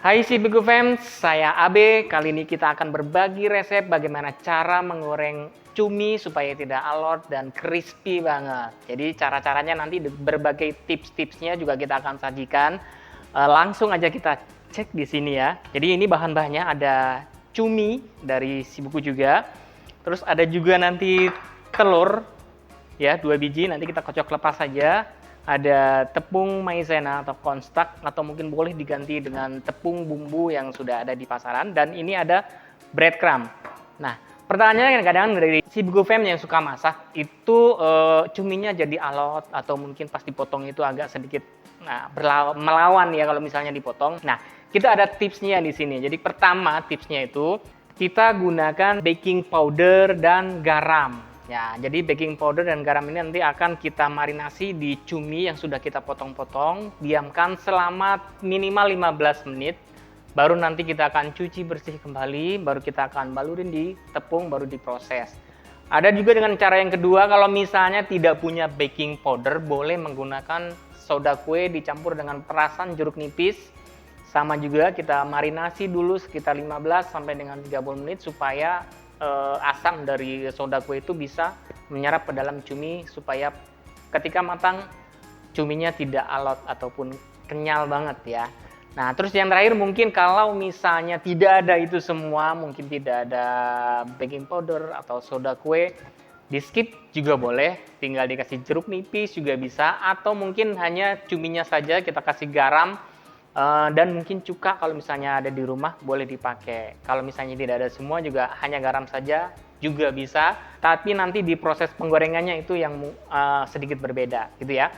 Hai Sibiku Fans, saya Abe. Kali ini kita akan berbagi resep bagaimana cara menggoreng cumi supaya tidak alot dan crispy banget. Jadi cara-caranya nanti berbagai tips-tipsnya juga kita akan sajikan. Langsung aja kita cek di sini ya. Jadi ini bahan-bahannya ada cumi dari Sibuku juga. Terus ada juga nanti telur ya, 2 biji, nanti kita kocok lepas saja. Ada tepung maizena atau konstak, atau mungkin boleh diganti dengan tepung bumbu yang sudah ada di pasaran. Dan ini ada breadcrumb. Nah, pertanyaannya kadang-kadang dari si Fam yang suka masak itu cuminya jadi alot atau mungkin pas dipotong itu agak sedikit melawan ya kalau misalnya dipotong. Nah, kita ada tipsnya di sini. Jadi pertama tipsnya itu kita gunakan baking powder dan garam. Ya, jadi baking powder dan garam ini nanti akan kita marinasi di cumi yang sudah kita potong-potong, diamkan selama minimal 15 menit, baru nanti kita akan cuci bersih kembali, baru kita akan balurin di tepung, baru diproses. Ada juga dengan cara yang kedua, kalau misalnya tidak punya baking powder, boleh menggunakan soda kue dicampur dengan perasan jeruk nipis. Sama juga kita marinasi dulu sekitar 15 sampai dengan 30 menit supaya asam dari soda kue itu bisa menyerap ke dalam cumi supaya ketika matang cuminya tidak alot ataupun kenyal banget ya. Nah, terus yang terakhir mungkin kalau misalnya tidak ada itu semua, mungkin tidak ada baking powder atau soda kue, di skip juga boleh, tinggal dikasih jeruk nipis juga bisa, atau mungkin hanya cuminya saja kita kasih garam. Dan mungkin cuka kalau misalnya ada di rumah boleh dipakai. Kalau misalnya tidak ada semua juga hanya garam saja juga bisa. Tapi nanti di proses penggorengannya itu yang sedikit berbeda gitu ya.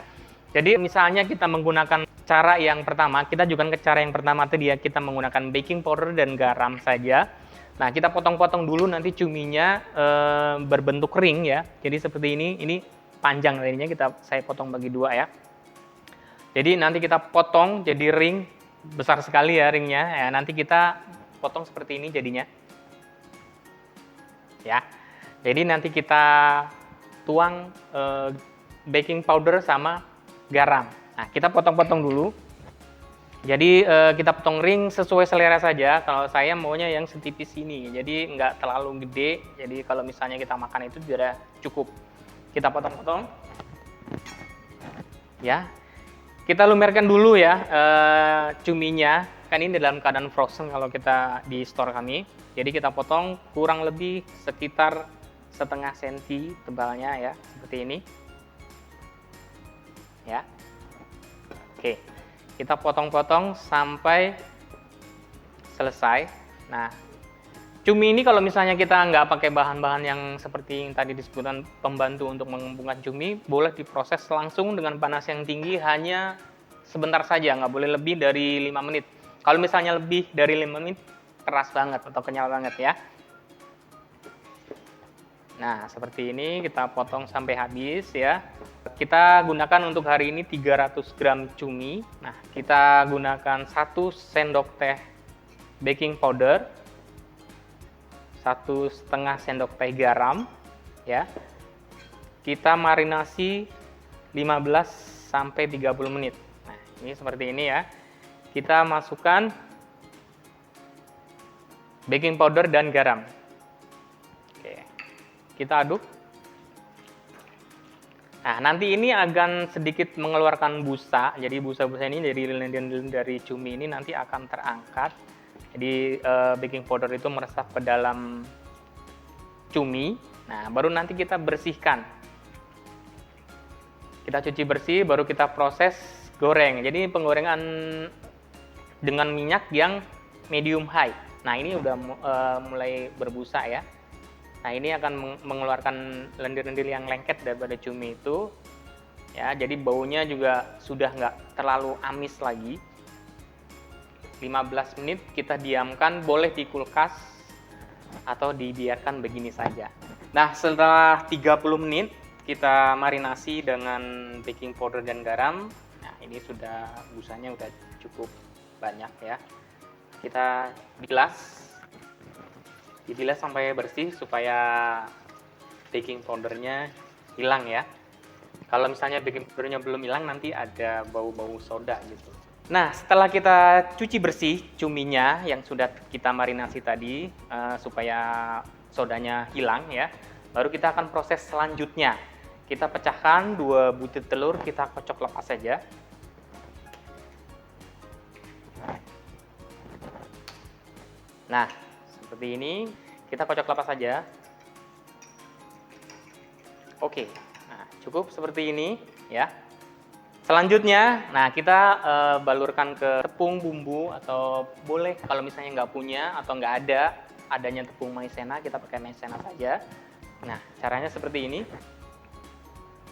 Jadi misalnya kita menggunakan cara yang pertama, kita juga ke cara yang pertama tadi ya, kita menggunakan baking powder dan garam saja. Nah, kita potong-potong dulu nanti cuminya berbentuk ring ya. Jadi seperti ini panjang tadinya saya potong bagi dua ya. Jadi nanti kita potong jadi ring, besar sekali ya ringnya. Ya, nanti kita potong seperti ini jadinya. Ya. Jadi nanti kita tuang baking powder sama garam. Nah, kita potong-potong dulu. Jadi kita potong ring sesuai selera saja. Kalau saya maunya yang setipis ini. Jadi nggak terlalu gede. Jadi kalau misalnya kita makan itu sudah cukup. Kita potong-potong. Ya. Kita lumerkan dulu ya cuminya, kan ini dalam keadaan frozen kalau kita di store kami. Jadi kita potong kurang lebih sekitar setengah senti tebalnya ya, seperti ini. Ya, oke, kita potong-potong sampai selesai. Nah, cumi ini kalau misalnya kita nggak pakai bahan-bahan yang seperti yang tadi disebutkan pembantu untuk mengembungkan cumi, boleh diproses langsung dengan panas yang tinggi hanya sebentar saja, nggak boleh lebih dari 5 menit. Kalau misalnya lebih dari 5 menit, keras banget atau kenyal banget ya. Nah, seperti ini kita potong sampai habis ya. Kita gunakan untuk hari ini 300 gram cumi. Nah, kita gunakan 1 sendok teh baking powder, 1,5 sendok teh garam ya. Kita marinasi 15 sampai 30 menit. Nah, ini seperti ini ya. Kita masukkan baking powder dan garam. Oke. Kita aduk. Nah, nanti ini akan sedikit mengeluarkan busa. Jadi busa-busa ini dari cumi ini nanti akan terangkat. Jadi baking powder itu meresap ke dalam cumi. Nah, baru nanti kita bersihkan. Kita cuci bersih, baru kita proses goreng. Jadi penggorengan dengan minyak yang medium high. Nah, ini udah mulai berbusa ya. Nah, ini akan mengeluarkan lendir-lendir yang lengket daripada cumi itu. Ya, jadi baunya juga sudah nggak terlalu amis lagi. 15 menit kita diamkan, boleh di kulkas atau dibiarkan begini saja. Nah, setelah 30 menit kita marinasi dengan baking powder dan garam. Nah, ini sudah busanya udah cukup banyak ya. Kita dibilas sampai bersih supaya baking powdernya hilang ya. Kalau misalnya baking powdernya belum hilang, nanti ada bau-bau soda gitu. Nah, setelah kita cuci bersih cuminya yang sudah kita marinasi tadi supaya sodanya hilang ya, baru kita akan proses selanjutnya. Kita pecahkan 2 butir telur, kita kocok lepas saja. Nah, seperti ini, kita kocok lepas saja. Oke, nah cukup seperti ini ya. Selanjutnya, nah kita balurkan ke tepung bumbu atau boleh kalau misalnya nggak punya atau nggak adanya tepung maizena, kita pakai maizena saja. Nah, caranya seperti ini.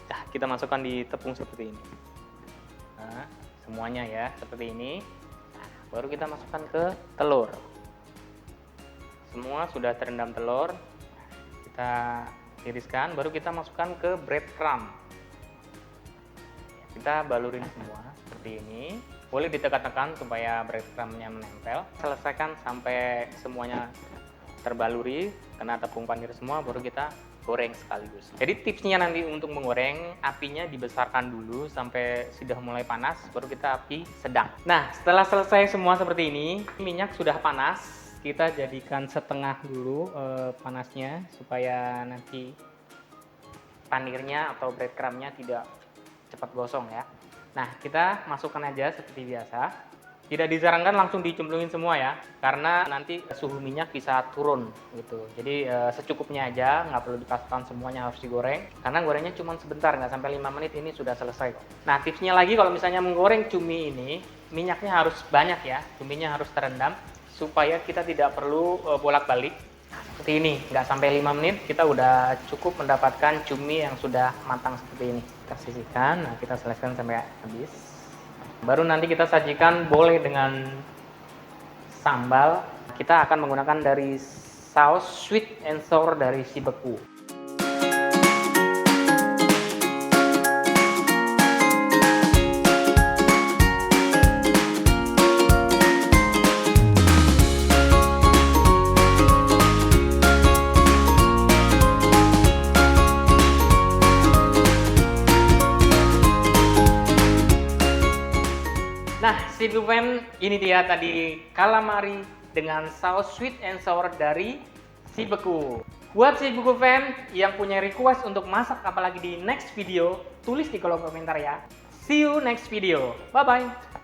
Nah, kita masukkan di tepung seperti ini. Nah, semuanya ya, seperti ini. Nah, baru kita masukkan ke telur. Semua sudah terendam telur. Kita tiriskan, baru kita masukkan ke breadcrumb. Kita balurin semua seperti ini. Boleh ditekan-tekan supaya breadcrumbnya menempel. Selesaikan sampai semuanya terbaluri, kena tepung panir semua, baru kita goreng sekaligus. Jadi tipsnya nanti untuk menggoreng, apinya dibesarkan dulu sampai sudah mulai panas, baru kita api sedang. Nah, setelah selesai semua seperti ini, minyak sudah panas, kita jadikan setengah dulu panasnya supaya nanti panirnya atau breadcrumbnya tidak cepat gosong ya. Nah, kita masukkan aja seperti biasa. Tidak disarankan langsung dicemplungin semua ya, karena nanti suhu minyak bisa turun gitu. Jadi secukupnya aja, nggak perlu dipastikan semuanya harus digoreng. Karena gorengnya cuma sebentar, nggak sampai 5 menit ini sudah selesai. Nah, tipsnya lagi kalau misalnya menggoreng cumi ini, minyaknya harus banyak ya, cuminya harus terendam supaya kita tidak perlu bolak-balik. Seperti ini, nggak sampai 5 menit kita udah cukup mendapatkan cumi yang sudah matang seperti ini. Kita sisihkan, nah kita selesaikan sampai habis. Baru nanti kita sajikan boleh dengan sambal. Kita akan menggunakan dari saus sweet and sour dari si beku. Nah, si Bupen ini dia tadi calamari dengan saus sweet and sour dari si beku. Buat si beku fan yang punya request untuk masak apalagi di next video, tulis di kolom komentar ya. See you next video. Bye bye.